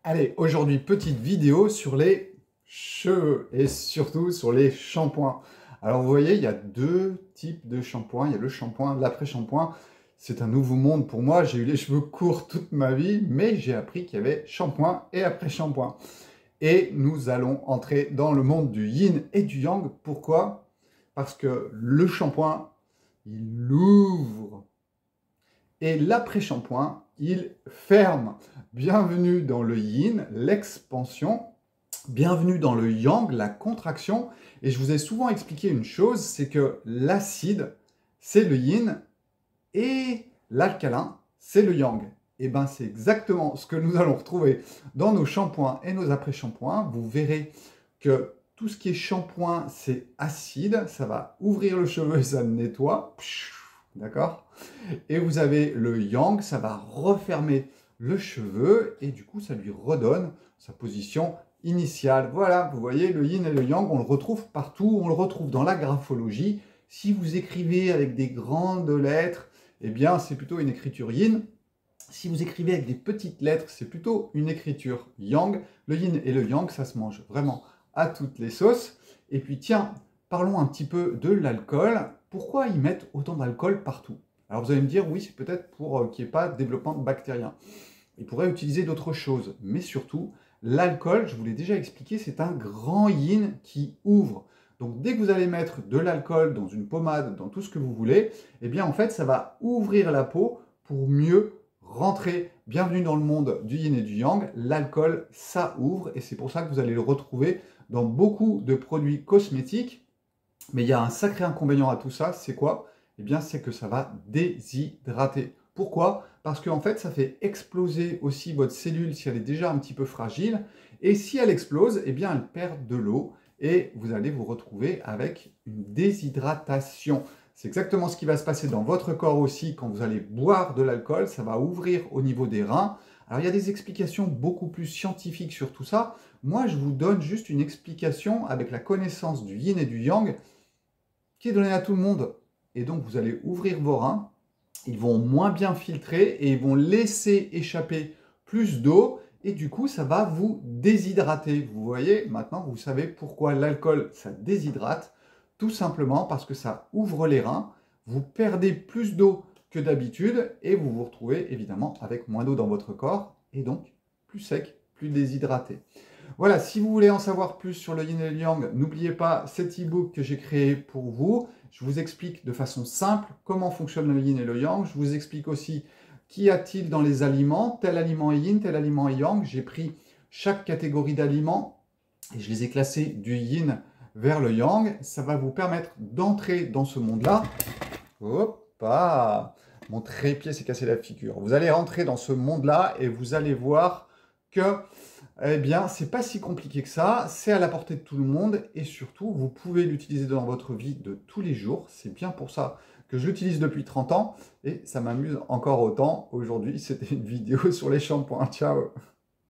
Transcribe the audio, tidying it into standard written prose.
Allez, aujourd'hui, petite vidéo sur les cheveux et surtout sur les shampoings. Alors, vous voyez, il y a deux types de shampoings. Il y a le shampoing, l'après-shampoing. C'est un nouveau monde pour moi. J'ai eu les cheveux courts toute ma vie, mais j'ai appris qu'il y avait shampoing et après-shampoing. Et nous allons entrer dans le monde du yin et du yang. Pourquoi? Parce que le shampoing, il ouvre et l'après-shampoing, il ferme. Bienvenue dans le yin, l'expansion. Bienvenue dans le yang, la contraction. Et je vous ai souvent expliqué une chose, c'est que l'acide, c'est le yin et l'alcalin, c'est le yang. Et bien, c'est exactement ce que nous allons retrouver dans nos shampoings et nos après-shampoings. Vous verrez que tout ce qui est shampoing, c'est acide. Ça va ouvrir le cheveu et ça le nettoie. D'accord? Et vous avez le yang, ça va refermer le cheveu et du coup, ça lui redonne sa position initiale. Voilà, vous voyez, le yin et le yang, on le retrouve partout. On le retrouve dans la graphologie. Si vous écrivez avec des grandes lettres, eh bien, c'est plutôt une écriture yin. Si vous écrivez avec des petites lettres, c'est plutôt une écriture yang. Le yin et le yang, ça se mange vraiment à toutes les sauces. Et puis, tiens, parlons un petit peu de l'alcool. Pourquoi ils mettent autant d'alcool partout? Alors, vous allez me dire, oui, c'est peut-être pour qu'il n'y ait pas de développement de bactérien. Ils pourraient utiliser d'autres choses. Mais surtout, l'alcool, je vous l'ai déjà expliqué, c'est un grand yin qui ouvre. Donc, dès que vous allez mettre de l'alcool dans une pommade, dans tout ce que vous voulez, eh bien, en fait, ça va ouvrir la peau pour mieux rentrer. Bienvenue dans le monde du yin et du yang. L'alcool, ça ouvre et c'est pour ça que vous allez le retrouver dans beaucoup de produits cosmétiques. Mais il y a un sacré inconvénient à tout ça, c'est quoi? Eh bien, c'est que ça va déshydrater. Pourquoi? Parce qu'en fait, ça fait exploser aussi votre cellule si elle est déjà un petit peu fragile. Et si elle explose, eh bien, elle perd de l'eau et vous allez vous retrouver avec une déshydratation. C'est exactement ce qui va se passer dans votre corps aussi quand vous allez boire de l'alcool. Ça va ouvrir au niveau des reins. Alors, il y a des explications beaucoup plus scientifiques sur tout ça. Moi, je vous donne juste une explication avec la connaissance du yin et du yang qui est donnée à tout le monde. Et donc, vous allez ouvrir vos reins. Ils vont moins bien filtrer et ils vont laisser échapper plus d'eau. Et du coup, ça va vous déshydrater. Vous voyez, maintenant, vous savez pourquoi l'alcool, ça déshydrate. Tout simplement parce que ça ouvre les reins, vous perdez plus d'eau que d'habitude et vous vous retrouvez évidemment avec moins d'eau dans votre corps et donc plus sec, plus déshydraté. Voilà, si vous voulez en savoir plus sur le yin et le yang, n'oubliez pas cet e-book que j'ai créé pour vous. Je vous explique de façon simple comment fonctionne le yin et le yang. Je vous explique aussi qu'y a-t-il dans les aliments. Tel aliment est yin, tel aliment est yang. J'ai pris chaque catégorie d'aliments et je les ai classés du yin vers le yang. Ça va vous permettre d'entrer dans ce monde-là. Hop, ah, mon trépied s'est cassé la figure. Vous allez rentrer dans ce monde-là et vous allez voir que, eh bien, c'est pas si compliqué que ça. C'est à la portée de tout le monde et surtout, vous pouvez l'utiliser dans votre vie de tous les jours. C'est bien pour ça que je l'utilise depuis 30 ans et ça m'amuse encore autant. Aujourd'hui, c'était une vidéo sur les shampoings. Ciao!